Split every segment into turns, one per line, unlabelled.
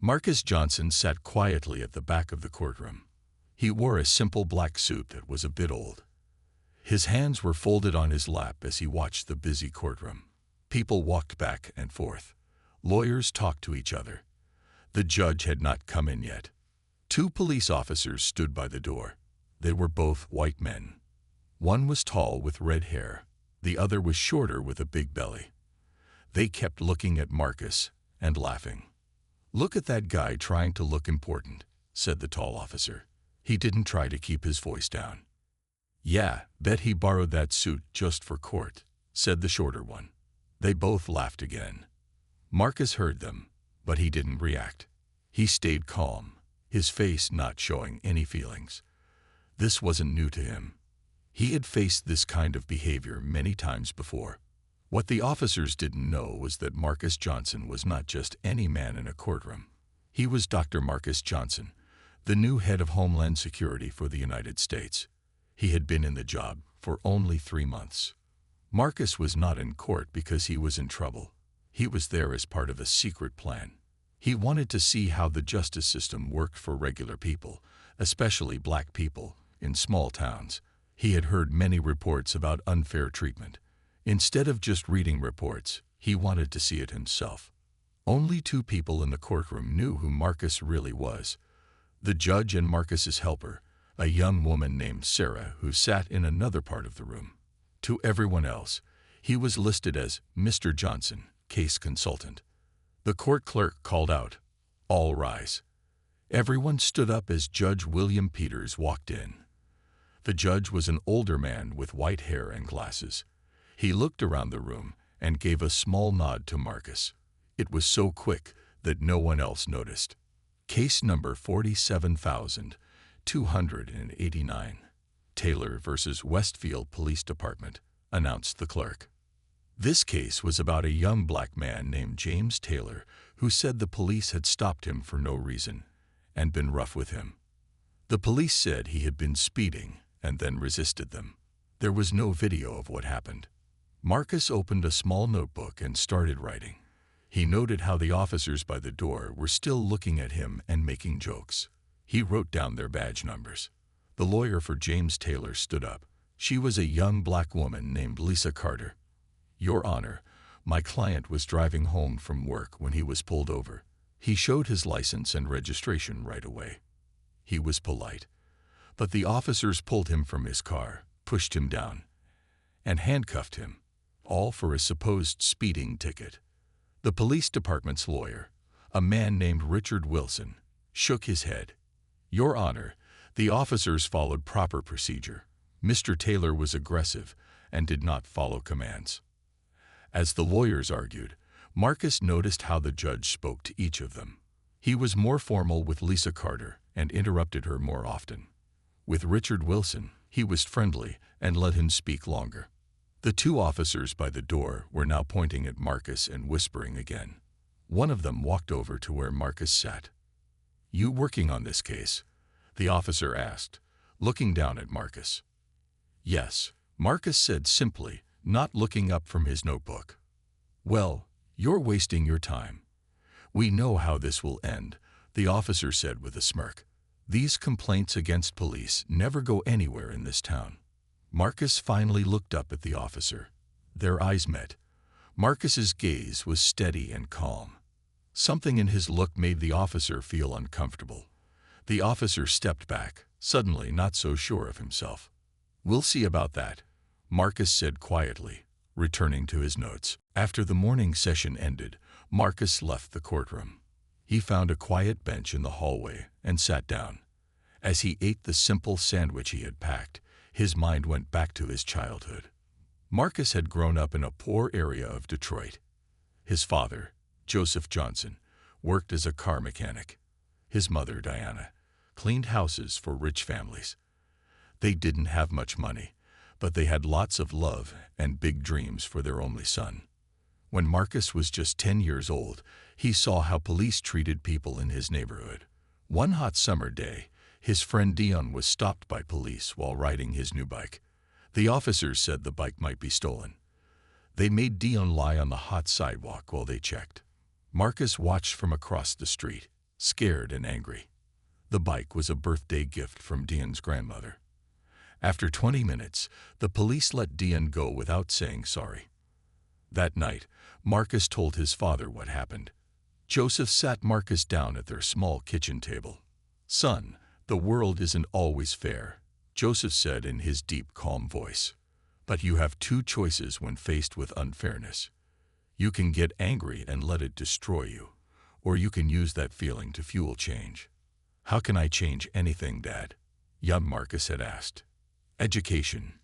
Marcus Johnson sat quietly at the back of the courtroom. He wore a simple black suit that was a bit old. His hands were folded on his lap as he watched the busy courtroom. People walked back and forth. Lawyers talked to each other. The judge had not come in yet. Two police officers stood by the door. They were both white men. One was tall with red hair. The other was shorter with a big belly. They kept looking at Marcus and laughing. "Look at that guy trying to look important," said the tall officer. He didn't try to keep his voice down. "Yeah, bet he borrowed that suit just for court," said the shorter one. They both laughed again. Marcus heard them, but he didn't react. He stayed calm, his face not showing any feelings. This wasn't new to him. He had faced this kind of behavior many times before. What the officers didn't know was that Marcus Johnson was not just any man in a courtroom. He was Dr. Marcus Johnson, the new head of Homeland Security for the United States. He had been in the job for only 3 months. Marcus was not in court because he was in trouble. He was there as part of a secret plan. He wanted to see how the justice system worked for regular people, especially black people, in small towns. He had heard many reports about unfair treatment. Instead of just reading reports, he wanted to see it himself. Only 2 people in the courtroom knew who Marcus really was: the judge and Marcus's helper, a young woman named Sarah who sat in another part of the room. To everyone else, he was listed as Mr. Johnson, case consultant. The court clerk called out, "All rise." Everyone stood up as Judge William Peters walked in. The judge was an older man with white hair and glasses. He looked around the room and gave a small nod to Marcus. It was so quick that no one else noticed. "Case number 47,289, Taylor versus Westfield Police Department," announced the clerk. This case was about a young black man named James Taylor who said the police had stopped him for no reason and been rough with him. The police said he had been speeding and then resisted them. There was no video of what happened. Marcus opened a small notebook and started writing. He noted how the officers by the door were still looking at him and making jokes. He wrote down their badge numbers. The lawyer for James Taylor stood up. She was a young black woman named Lisa Carter. "Your Honor, my client was driving home from work when he was pulled over. He showed his license and registration right away. He was polite, but the officers pulled him from his car, pushed him down, and handcuffed him, all for a supposed speeding ticket." The police department's lawyer, a man named Richard Wilson, shook his head. "Your Honor, the officers followed proper procedure. Mr. Taylor was aggressive and did not follow commands." As the lawyers argued, Marcus noticed how the judge spoke to each of them. He was more formal with Lisa Carter and interrupted her more often. With Richard Wilson, he was friendly and let him speak longer. The 2 officers by the door were now pointing at Marcus and whispering again. One of them walked over to where Marcus sat. "You working on this case?" the officer asked, looking down at Marcus. "Yes," Marcus said simply, not looking up from his notebook. "Well, you're wasting your time. We know how this will end," the officer said with a smirk. "These complaints against police never go anywhere in this town." Marcus finally looked up at the officer. Their eyes met. Marcus's gaze was steady and calm. Something in his look made the officer feel uncomfortable. The officer stepped back, suddenly not so sure of himself. "We'll see about that," Marcus said quietly, returning to his notes. After the morning session ended, Marcus left the courtroom. He found a quiet bench in the hallway and sat down. As he ate the simple sandwich he had packed, his mind went back to his childhood. Marcus had grown up in a poor area of Detroit. His father, Joseph Johnson, worked as a car mechanic. His mother, Diana, cleaned houses for rich families. They didn't have much money, but they had lots of love and big dreams for their only son. When Marcus was just 10 years old, he saw how police treated people in his neighborhood. One hot summer day, his friend Dion was stopped by police while riding his new bike. The officers said the bike might be stolen. They made Dion lie on the hot sidewalk while they checked. Marcus watched from across the street. scared and angry. The bike was a birthday gift from Dean's grandmother. After 20 minutes, the police let Dean go without saying sorry. That night, Marcus told his father what happened. Joseph sat Marcus down at their small kitchen table. "Son, the world isn't always fair," Joseph said in his deep, calm voice. "But you have two choices when faced with unfairness. You can get angry and let it destroy you, or you can use that feeling to fuel change." "How can I change anything, Dad?" young Marcus had asked. "Education,"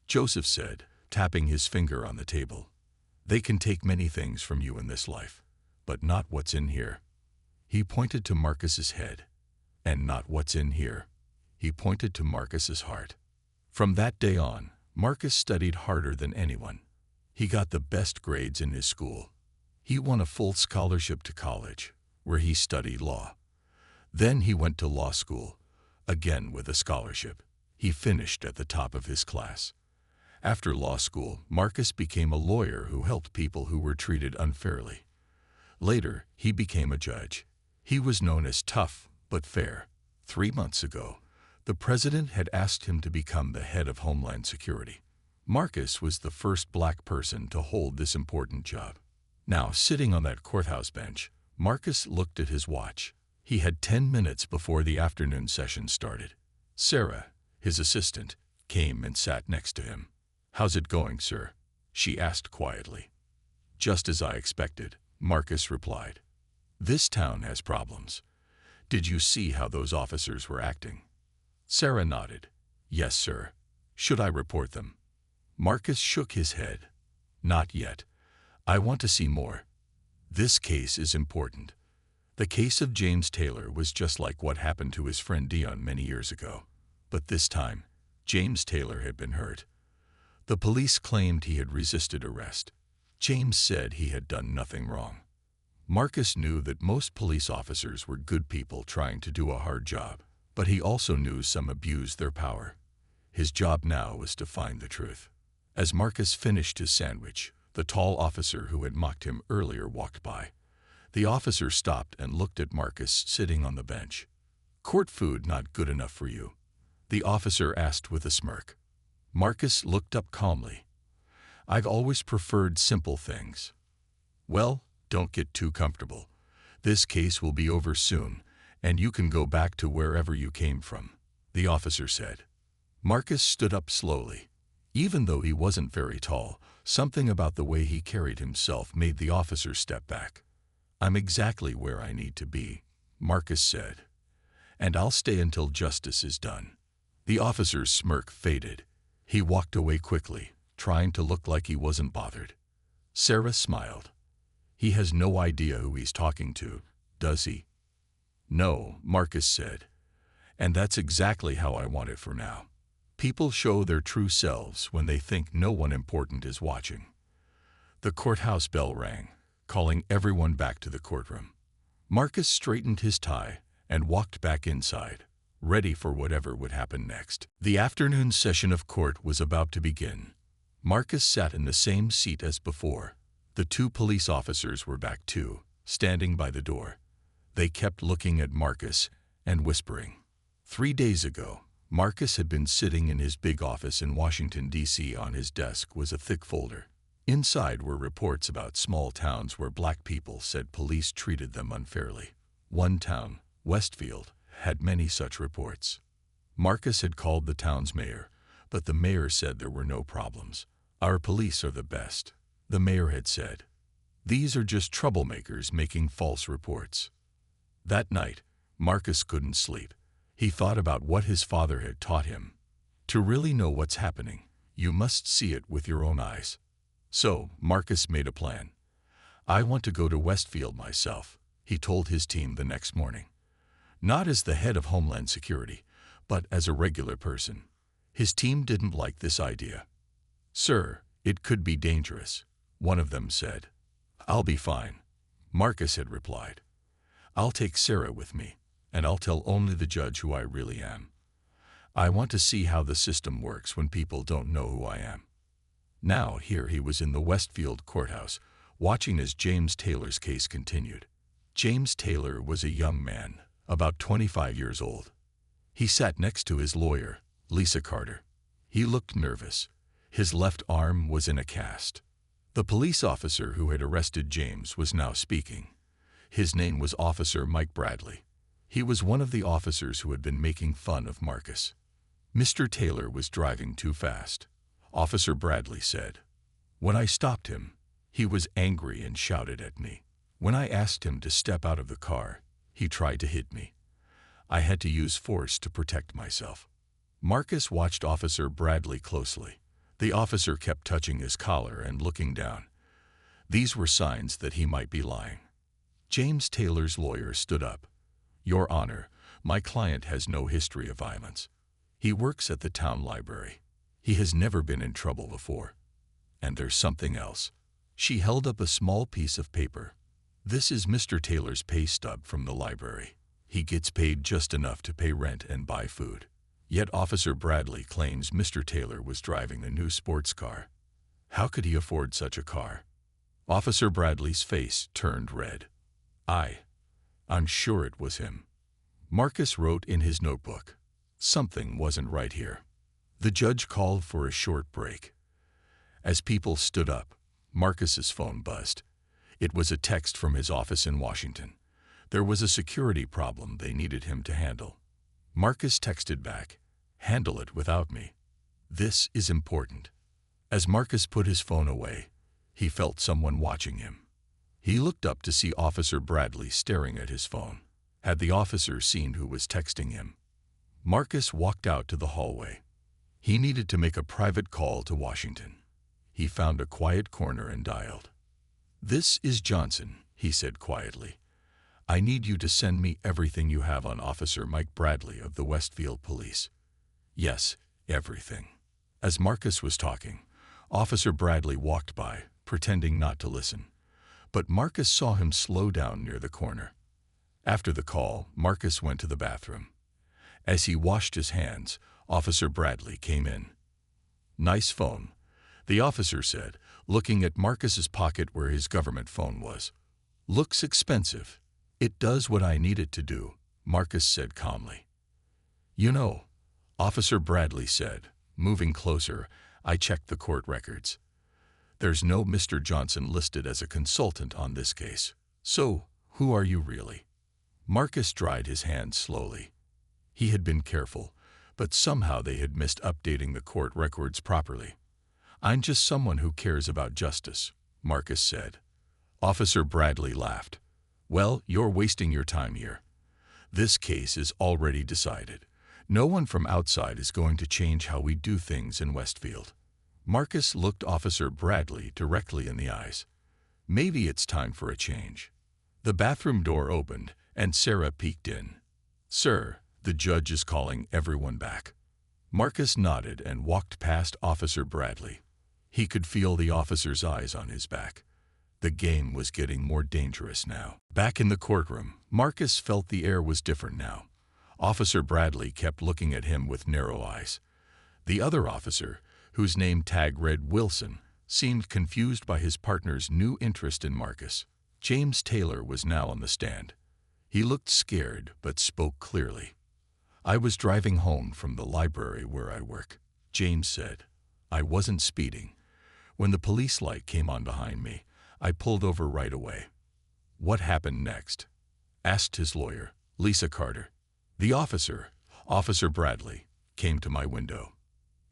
Joseph said, tapping his finger on the table. "They can take many things from you in this life, but not what's in here." He pointed to Marcus's head. "And not what's in here." He pointed to Marcus's heart. From that day on, Marcus studied harder than anyone. He got the best grades in his school. He won a full scholarship to college, where he studied law. Then he went to law school, again with a scholarship. He finished at the top of his class. After law school, Marcus became a lawyer who helped people who were treated unfairly. Later, he became a judge. He was known as tough but fair. 3 months ago, the president had asked him to become the head of Homeland Security. Marcus was the first black person to hold this important job. Now, sitting on that courthouse bench, Marcus looked at his watch. He had 10 minutes before the afternoon session started. Sarah, his assistant, came and sat next to him. "How's it going, sir?" she asked quietly. "Just as I expected," Marcus replied. "This town has problems. Did you see how those officers were acting?" Sarah nodded. "Yes, sir." "Should I report them?" Marcus shook his head. "Not yet. I want to see more. This case is important." The case of James Taylor was just like what happened to his friend Dion many years ago. But this time, James Taylor had been hurt. The police claimed he had resisted arrest. James said he had done nothing wrong. Marcus knew that most police officers were good people trying to do a hard job, but he also knew some abused their power. His job now was to find the truth. As Marcus finished his sandwich, the tall officer who had mocked him earlier walked by. The officer stopped and looked at Marcus sitting on the bench. "Court food not good enough for you?" the officer asked with a smirk. Marcus looked up calmly. "I've always preferred simple things." "Well, don't get too comfortable. This case will be over soon, and you can go back to wherever you came from," the officer said. Marcus stood up slowly. Even though he wasn't very tall, something about the way he carried himself made the officer step back. "I'm exactly where I need to be," Marcus said. "And I'll stay until justice is done." The officer's smirk faded. He walked away quickly, trying to look like he wasn't bothered. Sarah smiled. "He has no idea who he's talking to, does he?" "No," Marcus said. "And that's exactly how I want it for now. People show their true selves when they think no one important is watching." The courthouse bell rang, calling everyone back to the courtroom. Marcus straightened his tie and walked back inside, ready for whatever would happen next. The afternoon session of court was about to begin. Marcus sat in the same seat as before. The 2 police officers were back too, standing by the door. They kept looking at Marcus and whispering. 3 days ago, Marcus had been sitting in his big office in Washington, D.C. On his desk was a thick folder. Inside were reports about small towns where black people said police treated them unfairly. One town, Westfield, had many such reports. Marcus had called the town's mayor, but the mayor said there were no problems. "Our police are the best," the mayor had said. "These are just troublemakers making false reports." That night, Marcus couldn't sleep. He thought about what his father had taught him. To really know what's happening, you must see it with your own eyes. So, Marcus made a plan. "I want to go to Westfield myself," he told his team the next morning. Not as the head of Homeland Security, but as a regular person. His team didn't like this idea. "Sir, it could be dangerous," one of them said. "I'll be fine," Marcus had replied. "I'll take Sarah with me, and I'll tell only the judge who I really am. I want to see how the system works when people don't know who I am." Now here he was in the Westfield courthouse, watching as James Taylor's case continued. James Taylor was a young man, about 25 years old. He sat next to his lawyer, Lisa Carter. He looked nervous. His left arm was in a cast. The police officer who had arrested James was now speaking. His name was Officer Mike Bradley. He was one of the officers who had been making fun of Marcus. Mr. Taylor was driving too fast, Officer Bradley said. When I stopped him, he was angry and shouted at me. When I asked him to step out of the car, he tried to hit me. I had to use force to protect myself. Marcus watched Officer Bradley closely. The officer kept touching his collar and looking down. These were signs that he might be lying. James Taylor's lawyer stood up. Your Honor, my client has no history of violence. He works at the town library. He has never been in trouble before. And there's something else. She held up a small piece of paper. This is Mr. Taylor's pay stub from the library. He gets paid just enough to pay rent and buy food. Yet Officer Bradley claims Mr. Taylor was driving a new sports car. How could he afford such a car? Officer Bradley's face turned red. I'm sure it was him. Marcus wrote in his notebook. Something wasn't right here. The judge called for a short break. As people stood up, Marcus's phone buzzed. It was a text from his office in Washington. There was a security problem they needed him to handle. Marcus texted back, "Handle it without me. This is important." As Marcus put his phone away, he felt someone watching him. He looked up to see Officer Bradley staring at his phone. Had the officer seen who was texting him? Marcus walked out to the hallway. He needed to make a private call to Washington. He found a quiet corner and dialed. "This is Johnson," he said quietly. "I need you to send me everything you have on Officer Mike Bradley of the Westfield Police." "Yes, everything." As Marcus was talking, Officer Bradley walked by, pretending not to listen. But Marcus saw him slow down near the corner. After the call, Marcus went to the bathroom. As he washed his hands, Officer Bradley came in. "Nice phone," the officer said, looking at Marcus's pocket where his government phone was. "Looks expensive." "It does what I need it to do," Marcus said calmly. "You know," Officer Bradley said, moving closer, "I checked the court records. There's no Mr. Johnson listed as a consultant on this case. So, who are you really?" Marcus dried his hands slowly. He had been careful, but somehow they had missed updating the court records properly. "I'm just someone who cares about justice," Marcus said. Officer Bradley laughed. "Well, you're wasting your time here. This case is already decided. No one from outside is going to change how we do things in Westfield." Marcus looked Officer Bradley directly in the eyes. "Maybe it's time for a change." The bathroom door opened, and Sarah peeked in. "Sir, the judge is calling everyone back." Marcus nodded and walked past Officer Bradley. He could feel the officer's eyes on his back. The game was getting more dangerous now. Back in the courtroom, Marcus felt the air was different now. Officer Bradley kept looking at him with narrow eyes. The other officer, whose name tag read Wilson, seemed confused by his partner's new interest in Marcus. James Taylor was now on the stand. He looked scared but spoke clearly. "I was driving home from the library where I work," James said. "I wasn't speeding. When the police light came on behind me, I pulled over right away." "What happened next?" asked his lawyer, Lisa Carter. "The officer, Officer Bradley, came to my window.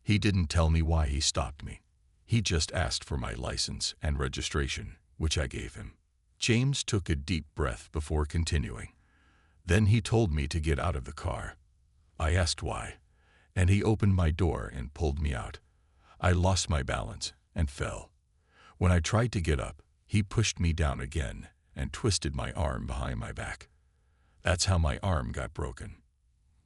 He didn't tell me why he stopped me. He just asked for my license and registration, which I gave him." James took a deep breath before continuing. "Then he told me to get out of the car. I asked why, and he opened my door and pulled me out. I lost my balance and fell. When I tried to get up, he pushed me down again and twisted my arm behind my back. That's how my arm got broken."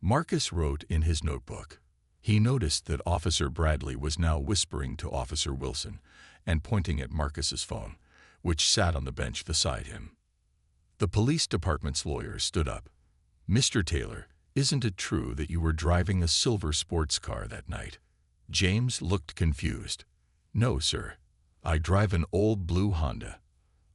Marcus wrote in his notebook. He noticed that Officer Bradley was now whispering to Officer Wilson and pointing at Marcus's phone, which sat on the bench beside him. The police department's lawyer stood up. "Mr. Taylor, isn't it true that you were driving a silver sports car that night?" James looked confused. "No, sir. I drive an old blue Honda.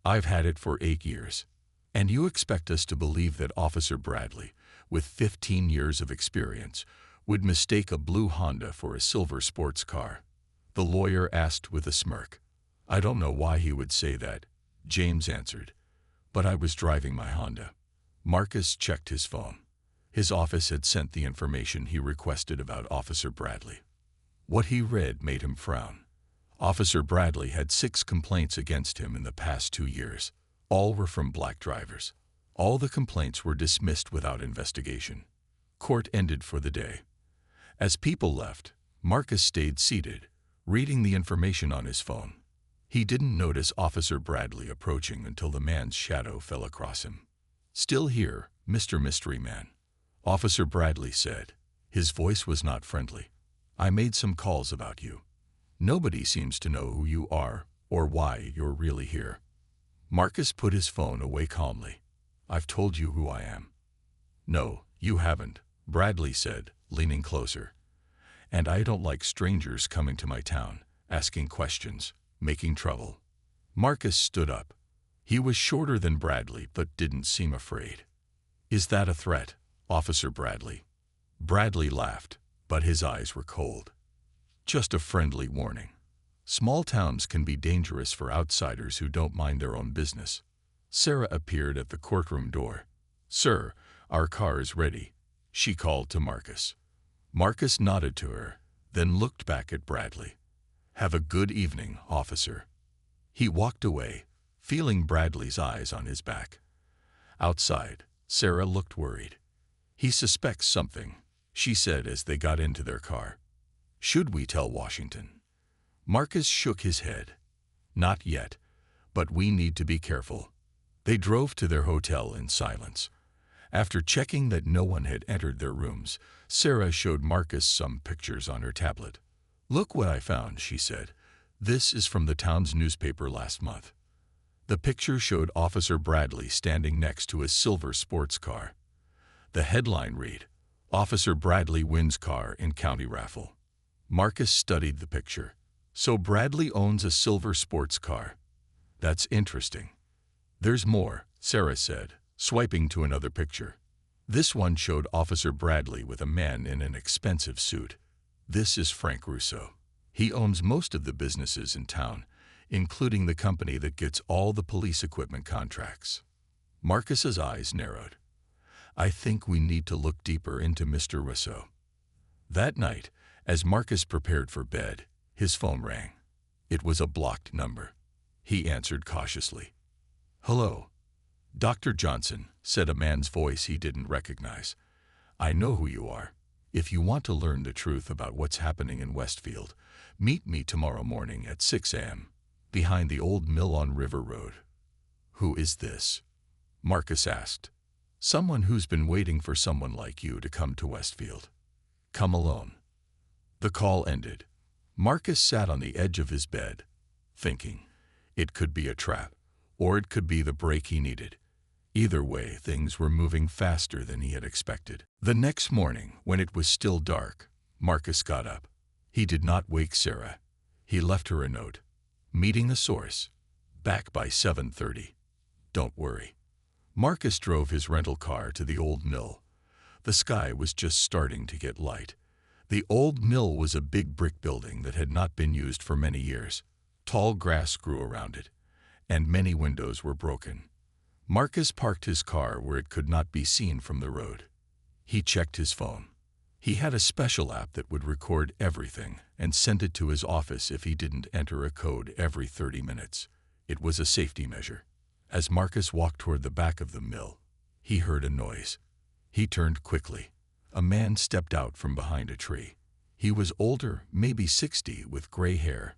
I've had it for 8 years." And you expect us to believe that Officer Bradley, with 15 years of experience, would mistake a blue Honda for a silver sports car? The lawyer asked with a smirk. I don't know why he would say that, James answered, but I was driving my Honda. Marcus checked his phone. His office had sent the information he requested about Officer Bradley. What he read made him frown. Officer Bradley had 6 complaints against him in the past 2 years. All were from black drivers. All the complaints were dismissed without investigation. Court ended for the day. As people left, Marcus stayed seated, reading the information on his phone. He didn't notice Officer Bradley approaching until the man's shadow fell across him. Still here, Mr. Mystery Man, Officer Bradley said. His voice was not friendly. I made some calls about you. Nobody seems to know who you are or why you're really here. Marcus put his phone away calmly. I've told you who I am. No, you haven't, Bradley said, leaning closer. And I don't like strangers coming to my town, asking questions, making trouble. Marcus stood up. He was shorter than Bradley but didn't seem afraid. Is that a threat, Officer Bradley? Bradley laughed, but his eyes were cold. Just a friendly warning. Small towns can be dangerous for outsiders who don't mind their own business. Sarah appeared at the courtroom door. Sir, our car is ready, she called to Marcus. Marcus nodded to her, then looked back at Bradley. Have a good evening, officer. He walked away, feeling Bradley's eyes on his back. Outside, Sarah looked worried. He suspects something, she said as they got into their car. Should we tell Washington? Marcus shook his head. Not yet, but we need to be careful. They drove to their hotel in silence. After checking that no one had entered their rooms, Sarah showed Marcus some pictures on her tablet. Look what I found, she said. This is from the town's newspaper last month. The picture showed Officer Bradley standing next to a silver sports car. The headline read, Officer Bradley wins car in county raffle. Marcus studied the picture. So Bradley owns a silver sports car. That's interesting. There's more, Sarah said, swiping to another picture. This one showed Officer Bradley with a man in an expensive suit. This is Frank Russo. He owns most of the businesses in town, including the company that gets all the police equipment contracts. Marcus's eyes narrowed. I think we need to look deeper into Mr. Russo. That night, as Marcus prepared for bed, his phone rang. It was a blocked number. He answered cautiously. Hello. Dr. Johnson, said a man's voice he didn't recognize. I know who you are. If you want to learn the truth about what's happening in Westfield, meet me tomorrow morning at 6 a.m. behind the old mill on River Road. Who is this? Marcus asked. Someone who's been waiting for someone like you to come to Westfield. Come alone. The call ended. Marcus sat on the edge of his bed, thinking. It could be a trap, or it could be the break he needed. Either way, things were moving faster than he had expected. The next morning, when it was still dark, Marcus got up. He did not wake Sarah. He left her a note. Meeting the source. Back by 7:30. Don't worry. Marcus drove his rental car to the old mill. The sky was just starting to get light. The old mill was a big brick building that had not been used for many years. Tall grass grew around it, and many windows were broken. Marcus parked his car where it could not be seen from the road. He checked his phone. He had a special app that would record everything and send it to his office if he didn't enter a code every 30 minutes. It was a safety measure. As Marcus walked toward the back of the mill, he heard a noise. He turned quickly. A man stepped out from behind a tree. He was older, maybe 60, with gray hair.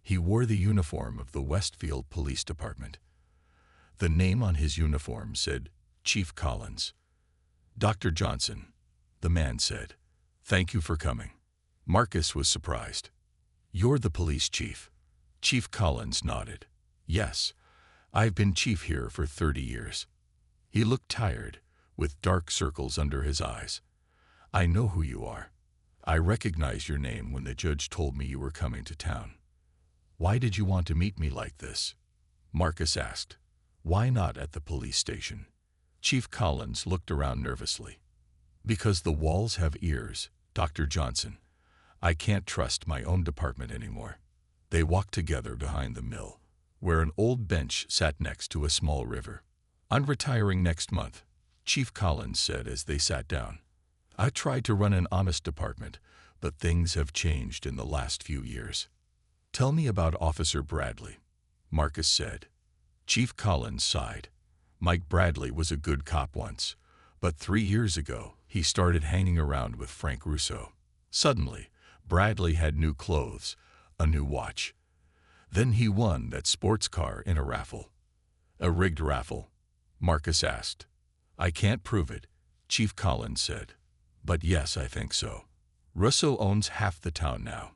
He wore the uniform of the Westfield Police Department. The name on his uniform said, Chief Collins. Dr. Johnson, the man said. Thank you for coming. Marcus was surprised. You're the police chief. Chief Collins nodded. Yes, I've been chief here for 30 years. He looked tired, with dark circles under his eyes. I know who you are. I recognized your name when the judge told me you were coming to town. Why did you want to meet me like this? Marcus asked. Why not at the police station? Chief Collins looked around nervously. Because the walls have ears, Dr. Johnson. I can't trust my own department anymore. They walked together behind the mill, where an old bench sat next to a small river. I'm retiring next month, Chief Collins said as they sat down. I tried to run an honest department, but things have changed in the last few years. Tell me about Officer Bradley, Marcus said. Chief Collins sighed. Mike Bradley was a good cop once, but 3 years ago, he started hanging around with Frank Russo. Suddenly, Bradley had new clothes, a new watch. Then he won that sports car in a raffle. A rigged raffle? Marcus asked. I can't prove it, Chief Collins said. But yes, I think so. Russo owns half the town now.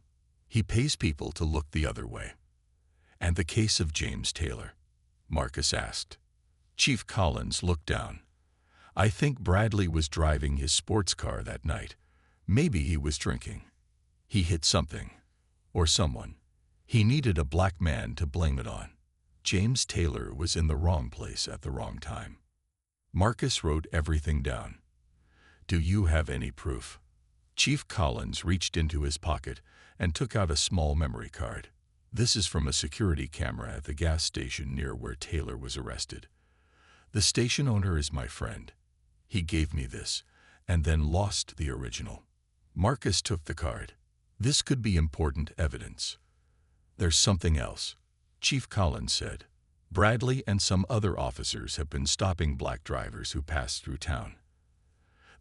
He pays people to look the other way. And the case of James Taylor? Marcus asked. Chief Collins looked down. I think Bradley was driving his sports car that night. Maybe he was drinking. He hit something. Or someone. He needed a black man to blame it on. James Taylor was in the wrong place at the wrong time. Marcus wrote everything down. Do you have any proof? Chief Collins reached into his pocket and took out a small memory card. This is from a security camera at the gas station near where Taylor was arrested. The station owner is my friend. He gave me this, and then lost the original. Marcus took the card. This could be important evidence. There's something else, Chief Collins said. Bradley and some other officers have been stopping black drivers who pass through town.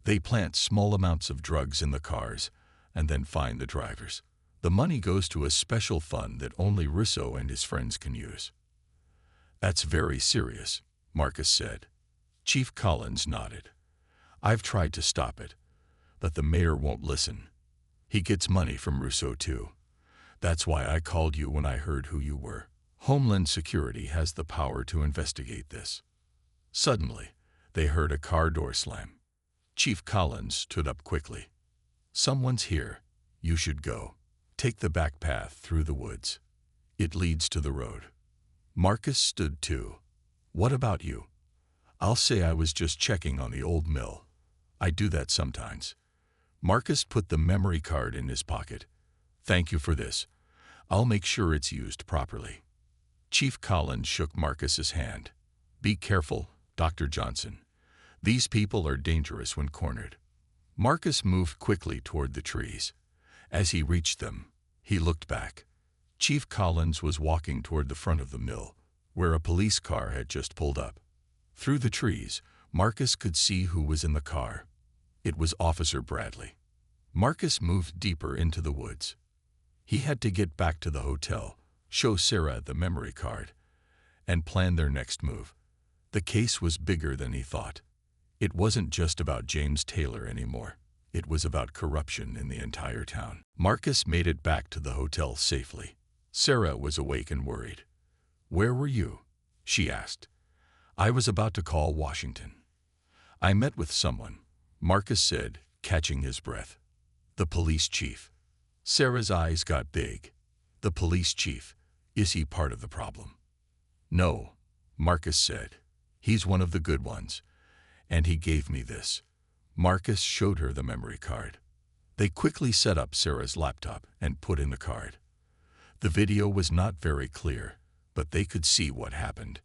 They plant small amounts of drugs in the cars and then find the drivers. The money goes to a special fund that only Russo and his friends can use. That's very serious, Marcus said. Chief Collins nodded. I've tried to stop it, but the mayor won't listen. He gets money from Russo too. That's why I called you when I heard who you were. Homeland Security has the power to investigate this. Suddenly, they heard a car door slam. Chief Collins stood up quickly. Someone's here. You should go. Take the back path through the woods. It leads to the road. Marcus stood too. What about you? I'll say I was just checking on the old mill. I do that sometimes. Marcus put the memory card in his pocket. Thank you for this. I'll make sure it's used properly. Chief Collins shook Marcus's hand. Be careful, Dr. Johnson. These people are dangerous when cornered. Marcus moved quickly toward the trees. As he reached them, he looked back. Chief Collins was walking toward the front of the mill, where a police car had just pulled up. Through the trees, Marcus could see who was in the car. It was Officer Bradley. Marcus moved deeper into the woods. He had to get back to the hotel, show Sarah the memory card, and plan their next move. The case was bigger than he thought. It wasn't just about James Taylor anymore. It was about corruption in the entire town. Marcus made it back to the hotel safely. Sarah was awake and worried. Where were you? She asked. I was about to call Washington. I met with someone, Marcus said, catching his breath. The police chief. Sarah's eyes got big. The police chief. Is he part of the problem? No, Marcus said. He's one of the good ones. And he gave me this. Marcus showed her the memory card. They quickly set up Sarah's laptop and put in the card. The video was not very clear, but they could see what happened.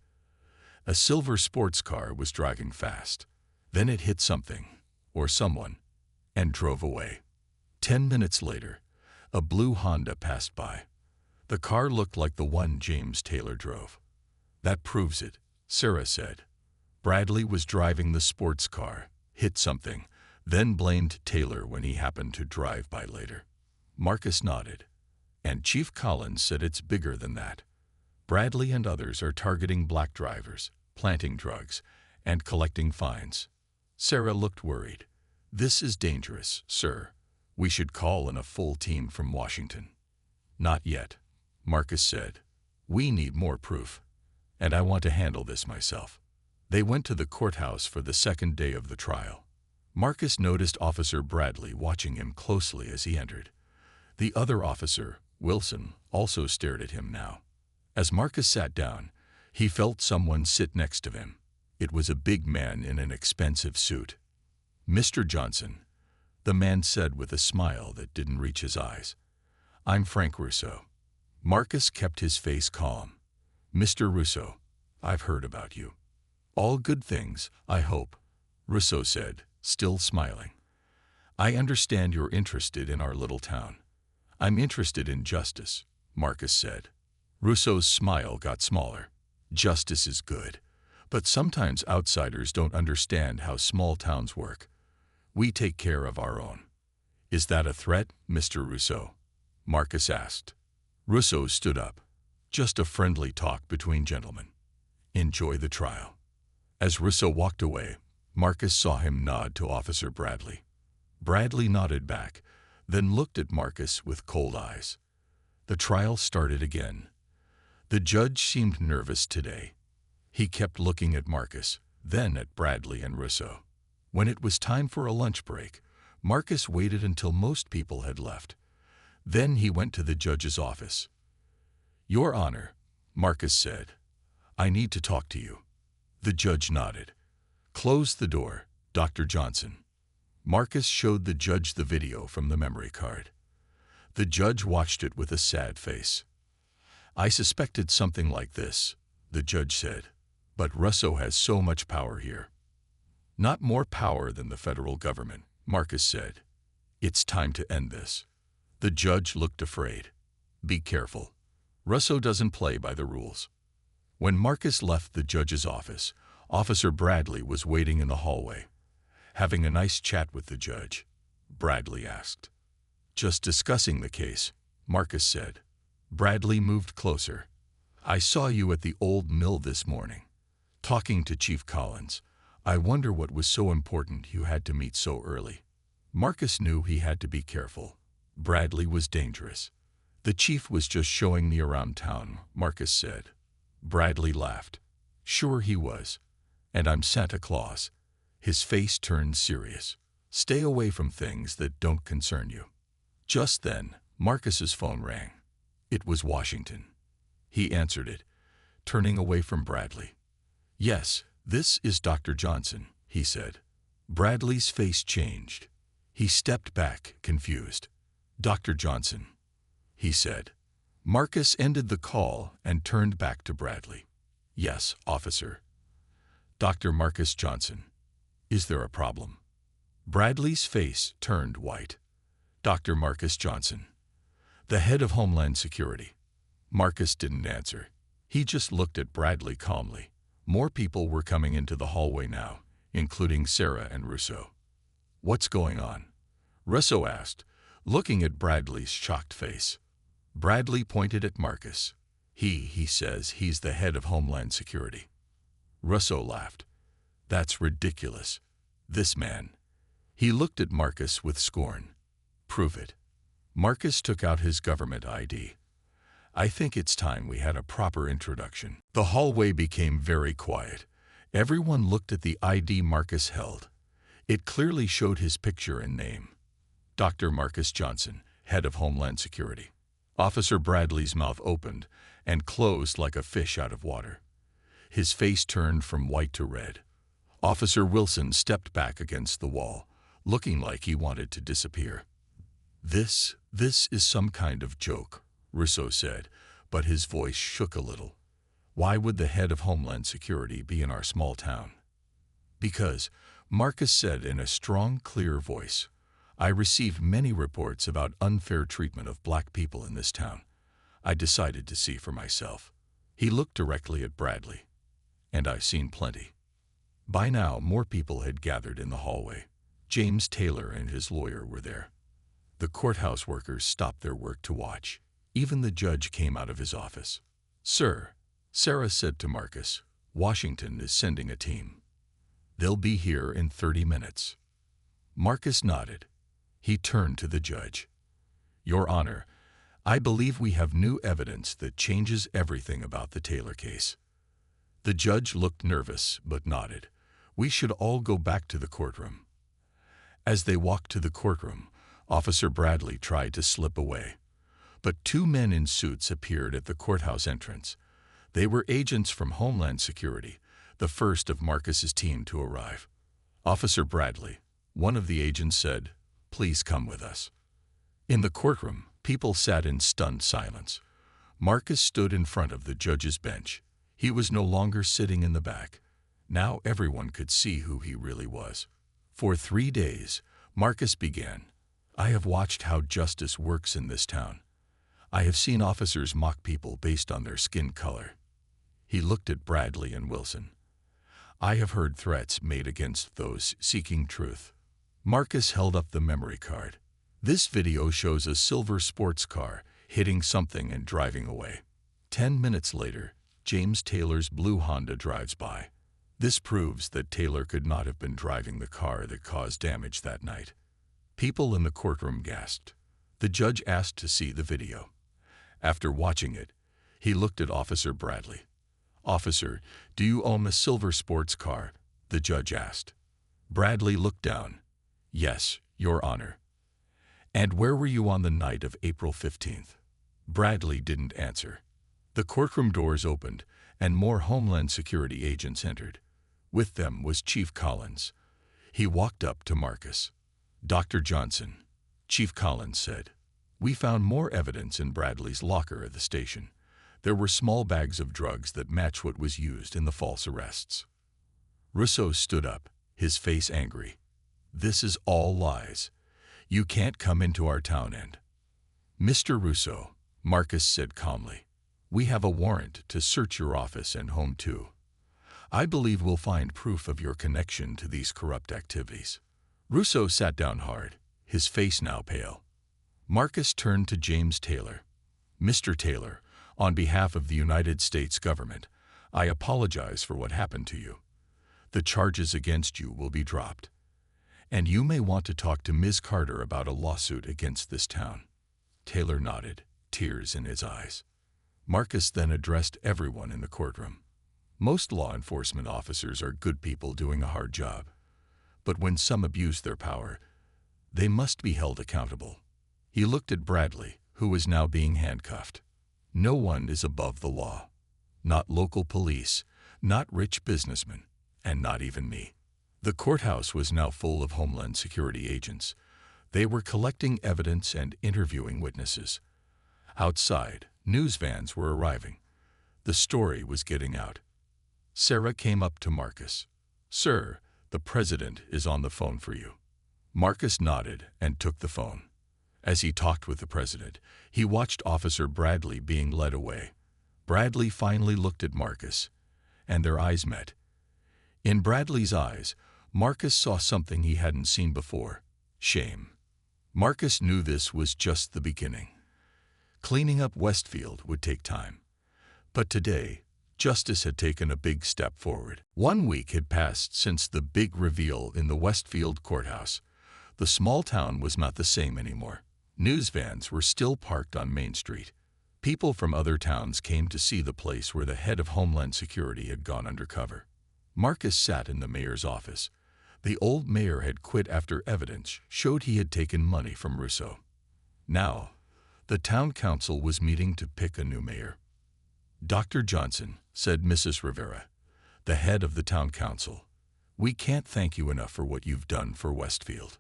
A silver sports car was driving fast. Then it hit something, or someone, and drove away. 10 minutes later, a blue Honda passed by. The car looked like the one James Taylor drove. That proves it, Sarah said. Bradley was driving the sports car, hit something, then blamed Taylor when he happened to drive by later. Marcus nodded. And Chief Collins said it's bigger than that. Bradley and others are targeting black drivers, planting drugs, and collecting fines. Sarah looked worried. This is dangerous, sir. We should call in a full team from Washington. Not yet, Marcus said. We need more proof, and I want to handle this myself. They went to the courthouse for the second day of the trial. Marcus noticed Officer Bradley watching him closely as he entered. The other officer, Wilson, also stared at him now. As Marcus sat down, He felt someone sit next to him. It was a big man in an expensive suit. "Mr. Johnson," the man said with a smile that didn't reach his eyes. "I'm Frank Russo." Marcus kept his face calm. "Mr. Russo, I've heard about you." "All good things, I hope," Russo said, still smiling. "I understand you're interested in our little town." "I'm interested in justice," Marcus said. Russo's smile got smaller. "Justice is good, but sometimes outsiders don't understand how small towns work. We take care of our own." "Is that a threat, Mr. Russo?" Marcus asked. Russo stood up. "Just a friendly talk between gentlemen. Enjoy the trial." As Russo walked away, Marcus saw him nod to Officer Bradley. Bradley nodded back, then looked at Marcus with cold eyes. The trial started again. The judge seemed nervous today. He kept looking at Marcus, then at Bradley and Russo. When it was time for a lunch break, Marcus waited until most people had left. Then he went to the judge's office. "Your Honor," Marcus said, "I need to talk to you." The judge nodded. "Close the door, Dr. Johnson." Marcus showed the judge the video from the memory card. The judge watched it with a sad face. "I suspected something like this," the judge said, "but Russo has so much power here." "Not more power than the federal government," Marcus said. "It's time to end this." The judge looked afraid. "Be careful. Russo doesn't play by the rules." When Marcus left the judge's office, Officer Bradley was waiting in the hallway. "Having a nice chat with the judge?" Bradley asked. "Just discussing the case," Marcus said. Bradley moved closer. "I saw you at the old mill this morning, talking to Chief Collins. I wonder what was so important you had to meet so early." Marcus knew he had to be careful. Bradley was dangerous. "The chief was just showing me around town," Marcus said. Bradley laughed. "Sure he was. And I'm Santa Claus." His face turned serious. "Stay away from things that don't concern you." Just then, Marcus's phone rang. It was Washington. He answered it, turning away from Bradley. "Yes, this is Dr. Johnson," he said. Bradley's face changed. He stepped back, confused. "Dr. Johnson," he said. Marcus ended the call and turned back to Bradley. "Yes, officer." "Dr. Marcus Johnson. Is there a problem?" Bradley's face turned white. "Dr. Marcus Johnson, the head of Homeland Security." Marcus didn't answer. He just looked at Bradley calmly. More people were coming into the hallway now, including Sarah and Russo. "What's going on?" Russo asked, looking at Bradley's shocked face. Bradley pointed at Marcus. He says he's the head of Homeland Security." Russo laughed. "That's ridiculous. This man." He looked at Marcus with scorn. "Prove it." Marcus took out his government ID. "I think it's time we had a proper introduction." The hallway became very quiet. Everyone looked at the ID Marcus held. It clearly showed his picture and name. Dr. Marcus Johnson, head of Homeland Security. Officer Bradley's mouth opened and closed like a fish out of water. His face turned from white to red. Officer Wilson stepped back against the wall, looking like he wanted to disappear. This is some kind of joke," Russo said, but his voice shook a little. "Why would the head of Homeland Security be in our small town?" "Because," Marcus said in a strong, clear voice, "I received many reports about unfair treatment of black people in this town. I decided to see for myself." He looked directly at Bradley. "And I've seen plenty." By now, more people had gathered in the hallway. James Taylor and his lawyer were there. The courthouse workers stopped their work to watch. Even the judge came out of his office. "Sir," Sarah said to Marcus, "Washington is sending a team. They'll be here in 30 minutes. Marcus nodded. He turned to the judge. "Your Honor, I believe we have new evidence that changes everything about the Taylor case." The judge looked nervous but nodded. "We should all go back to the courtroom." As they walked to the courtroom, Officer Bradley tried to slip away. But two men in suits appeared at the courthouse entrance. They were agents from Homeland Security, the first of Marcus's team to arrive. Officer Bradley, one of the agents, said, "Please come with us." In the courtroom, people sat in stunned silence. Marcus stood in front of the judge's bench. He was no longer sitting in the back. Now everyone could see who he really was. For 3 days, Marcus began, "I have watched how justice works in this town. I have seen officers mock people based on their skin color." He looked at Bradley and Wilson. "I have heard threats made against those seeking truth." Marcus held up the memory card. "This video shows a silver sports car hitting something and driving away. 10 minutes later, James Taylor's blue Honda drives by. This proves that Taylor could not have been driving the car that caused damage that night." People in the courtroom gasped. The judge asked to see the video. After watching it, he looked at Officer Bradley. "Officer, do you own a silver sports car?" the judge asked. Bradley looked down. "Yes, Your Honor." "And where were you on the night of April 15th? Bradley didn't answer. The courtroom doors opened, and more Homeland Security agents entered. With them was Chief Collins. He walked up to Marcus. "Dr. Johnson," Chief Collins said, "we found more evidence in Bradley's locker at the station. There were small bags of drugs that match what was used in the false arrests." Russo stood up, his face angry. "This is all lies. You can't come into our town and—" "Mr. Russo," Marcus said calmly, "we have a warrant to search your office and home too. I believe we'll find proof of your connection to these corrupt activities." Russo sat down hard, his face now pale. Marcus turned to James Taylor. "Mr. Taylor, on behalf of the United States government, I apologize for what happened to you. The charges against you will be dropped. And you may want to talk to Ms. Carter about a lawsuit against this town." Taylor nodded, tears in his eyes. Marcus then addressed everyone in the courtroom. "Most law enforcement officers are good people doing a hard job. But when some abuse their power, they must be held accountable." He looked at Bradley, who was now being handcuffed. "No one is above the law. Not local police, not rich businessmen, and not even me." The courthouse was now full of Homeland Security agents. They were collecting evidence and interviewing witnesses. Outside, news vans were arriving. The story was getting out. Sarah came up to Marcus. "Sir, the president is on the phone for you." Marcus nodded and took the phone. As he talked with the president, he watched Officer Bradley being led away. Bradley finally looked at Marcus, and their eyes met. In Bradley's eyes, Marcus saw something he hadn't seen before: shame. Marcus knew this was just the beginning. Cleaning up Westfield would take time. But today, justice had taken a big step forward. 1 week had passed since the big reveal in the Westfield courthouse. The small town was not the same anymore. News vans were still parked on Main Street. People from other towns came to see the place where the head of Homeland Security had gone undercover. Marcus sat in the mayor's office. The old mayor had quit after evidence showed he had taken money from Russo. Now, the town council was meeting to pick a new mayor. "Dr. Johnson," said Mrs. Rivera, the head of the town council, "we can't thank you enough for what you've done for Westfield."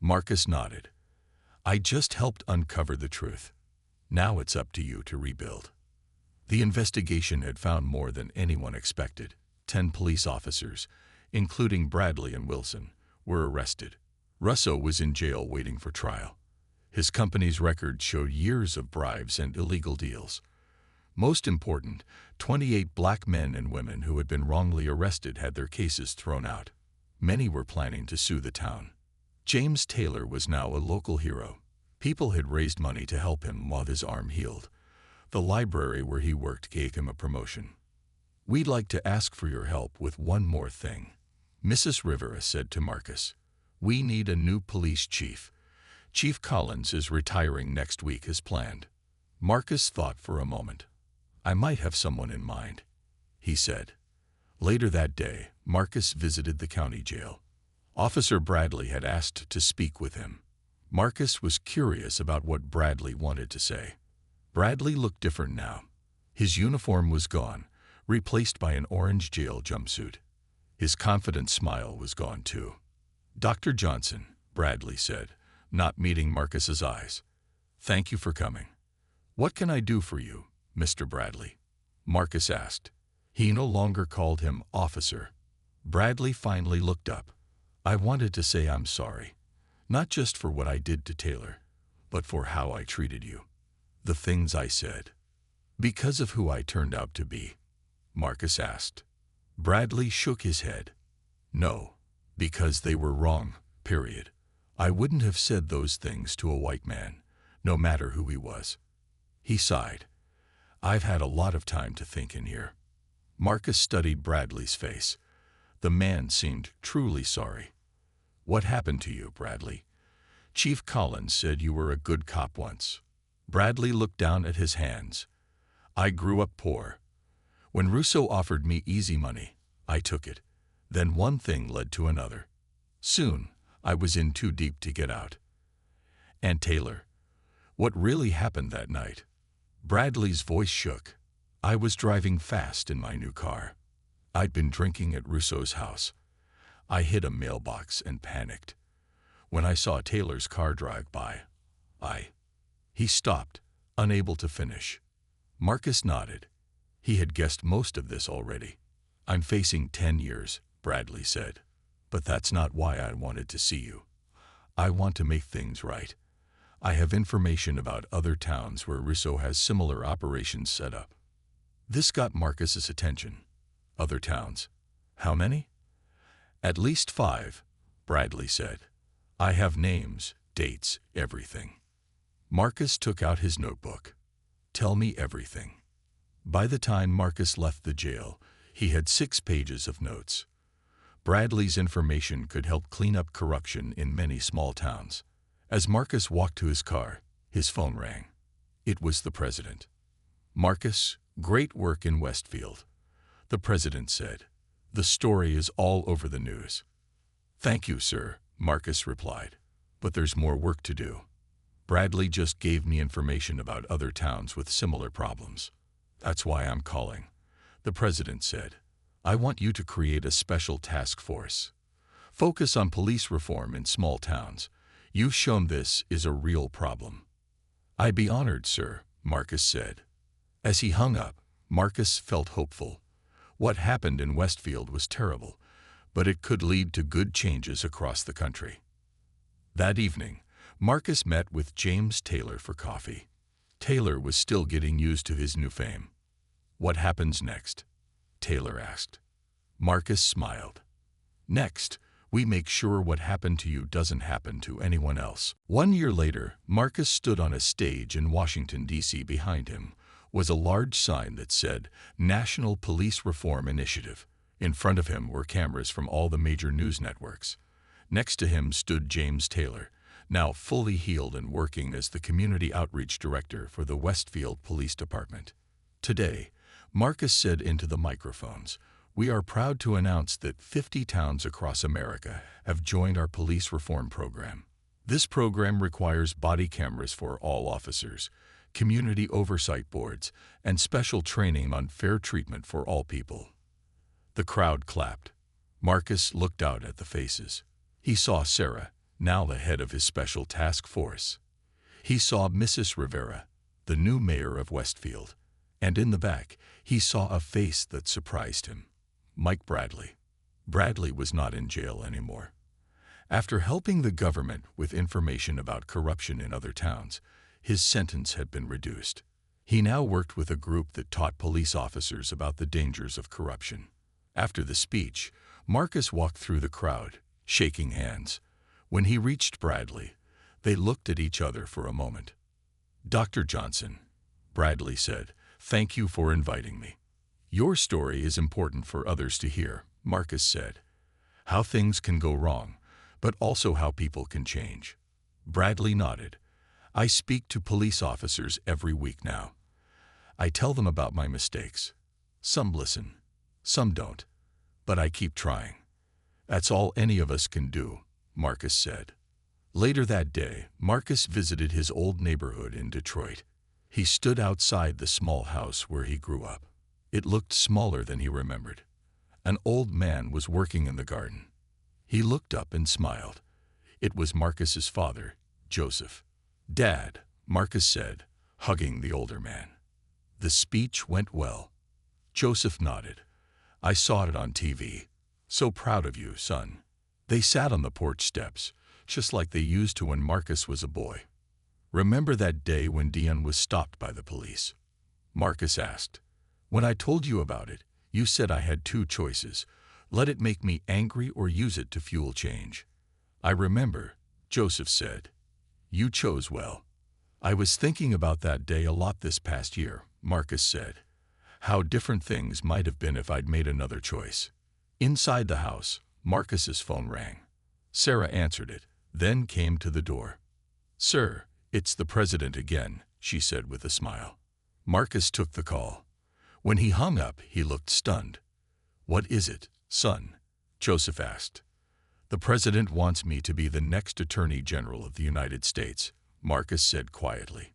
Marcus nodded. "I just helped uncover the truth. Now it's up to you to rebuild." The investigation had found more than anyone expected. 10 police officers, including Bradley and Wilson, were arrested. Russo was in jail waiting for trial. His company's record showed years of bribes and illegal deals. Most important, 28 black men and women who had been wrongly arrested had their cases thrown out. Many were planning to sue the town. James Taylor was now a local hero. People had raised money to help him while his arm healed. The library where he worked gave him a promotion. "We'd like to ask for your help with one more thing," Mrs. Rivera said to Marcus. "We need a new police chief. Chief Collins is retiring next week as planned." Marcus thought for a moment. "I might have someone in mind," he said. Later that day, Marcus visited the county jail. Officer Bradley had asked to speak with him. Marcus was curious about what Bradley wanted to say. Bradley looked different now. His uniform was gone, replaced by an orange jail jumpsuit. His confident smile was gone too. "Dr. Johnson," Bradley said, not meeting Marcus's eyes. "Thank you for coming." "What can I do for you, Mr. Bradley?" Marcus asked. He no longer called him officer. Bradley finally looked up. "I wanted to say I'm sorry, not just for what I did to Taylor, but for how I treated you. The things I said. Because of who I turned out to be," Marcus asked. Bradley shook his head. "No, because they were wrong, period. I wouldn't have said those things to a white man, no matter who he was." He sighed. "I've had a lot of time to think in here." Marcus studied Bradley's face. The man seemed truly sorry. "What happened to you, Bradley?" "Chief Collins said you were a good cop once." Bradley looked down at his hands. "I grew up poor. When Russo offered me easy money, I took it. Then one thing led to another. Soon, I was in too deep to get out." "And Taylor? What really happened that night?" Bradley's voice shook. "I was driving fast in my new car. I'd been drinking at Russo's house. I hit a mailbox and panicked. When I saw Taylor's car drive by, He stopped, unable to finish. Marcus nodded. He had guessed most of this already. "I'm facing 10 years, Bradley said. "But that's not why I wanted to see you. I want to make things right. I have information about other towns where Russo has similar operations set up." This got Marcus's attention. "Other towns? How many?" "At least 5, Bradley said. "I have names, dates, everything." Marcus took out his notebook. "Tell me everything." By the time Marcus left the jail, he had 6 pages of notes. Bradley's information could help clean up corruption in many small towns. As Marcus walked to his car, his phone rang. It was the president. "Marcus, great work in Westfield," the president said. "The story is all over the news." "Thank you, sir," Marcus replied. "But there's more work to do. Bradley just gave me information about other towns with similar problems. That's why I'm calling," the president said. "I want you to create a special task force. Focus on police reform in small towns. You've shown this is a real problem." "I'd be honored, sir," Marcus said. As he hung up, Marcus felt hopeful. What happened in Westfield was terrible, but it could lead to good changes across the country. That evening, Marcus met with James Taylor for coffee. Taylor was still getting used to his new fame. "What happens next?" Taylor asked. Marcus smiled. "Next, we make sure what happened to you doesn't happen to anyone else." 1 year later, Marcus stood on a stage in Washington, D.C. Behind him was a large sign that said, "National Police Reform Initiative." In front of him were cameras from all the major news networks. Next to him stood James Taylor, now fully healed and working as the Community Outreach Director for the Westfield Police Department. Today, Marcus said into the microphones, "We are proud to announce that 50 towns across America have joined our police reform program. This program requires body cameras for all officers, community oversight boards, and special training on fair treatment for all people." The crowd clapped. Marcus looked out at the faces. He saw Sarah, now the head of his special task force. He saw Mrs. Rivera, the new mayor of Westfield. And in the back, he saw a face that surprised him. Mike Bradley. Bradley was not in jail anymore. After helping the government with information about corruption in other towns, his sentence had been reduced. He now worked with a group that taught police officers about the dangers of corruption. After the speech, Marcus walked through the crowd, shaking hands. When he reached Bradley, they looked at each other for a moment. "Dr. Johnson," Bradley said, "thank you for inviting me." "Your story is important for others to hear," Marcus said. "How things can go wrong, but also how people can change." Bradley nodded. "I speak to police officers every week now. I tell them about my mistakes. Some listen, some don't, but I keep trying. That's all any of us can do," Marcus said. Later that day, Marcus visited his old neighborhood in Detroit. He stood outside the small house where he grew up. It looked smaller than he remembered. An old man was working in the garden. He looked up and smiled. It was Marcus's father, Joseph. "Dad," Marcus said, hugging the older man. The speech went well. Joseph nodded. "I saw it on TV. So proud of you, son." They sat on the porch steps, just like they used to when Marcus was a boy. "Remember that day when Dion was stopped by the police?" Marcus asked. "When I told you about it, you said I had two choices. Let it make me angry or use it to fuel change." "I remember," Joseph said. "You chose well." "I was thinking about that day a lot this past year," Marcus said. "How different things might have been if I'd made another choice." Inside the house, Marcus's phone rang. Sarah answered it, then came to the door. "Sir, it's the president again," she said with a smile. Marcus took the call. When he hung up, he looked stunned. "What is it, son?" Joseph asked. "The president wants me to be the next Attorney General of the United States," Marcus said quietly.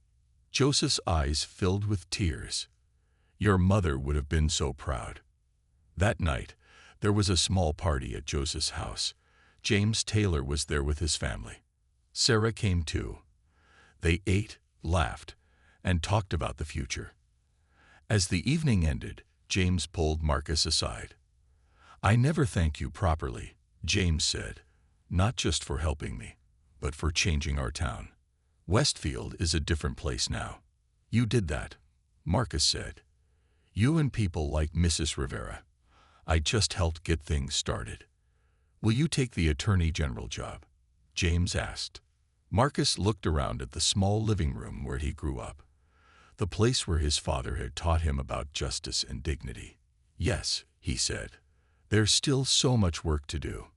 Joseph's eyes filled with tears. "Your mother would have been so proud." That night, there was a small party at Joseph's house. James Taylor was there with his family. Sarah came too. They ate, laughed, and talked about the future. As the evening ended, James pulled Marcus aside. "I never thank you properly," James said, "not just for helping me, but for changing our town. Westfield is a different place now." "You did that," Marcus said. "You and people like Mrs. Rivera. I just helped get things started." "Will you take the Attorney General job?" James asked. Marcus looked around at the small living room where he grew up, the place where his father had taught him about justice and dignity. "Yes," he said. "There's still so much work to do."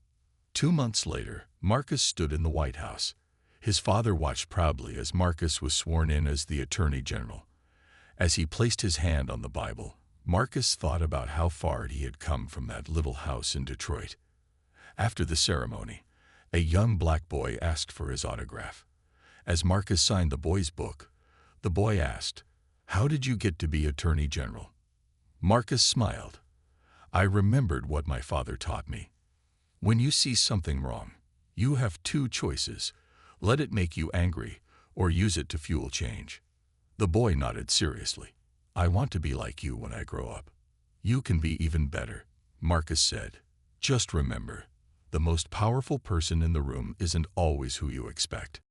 2 months later, Marcus stood in the White House. His father watched proudly as Marcus was sworn in as the Attorney General. As he placed his hand on the Bible, Marcus thought about how far he had come from that little house in Detroit. After the ceremony, a young black boy asked for his autograph. As Marcus signed the boy's book, the boy asked, "How did you get to be Attorney General?" Marcus smiled. "I remembered what my father taught me. When you see something wrong, you have two choices. Let it make you angry, or use it to fuel change." The boy nodded seriously. "I want to be like you when I grow up." "You can be even better," Marcus said. "Just remember, the most powerful person in the room isn't always who you expect."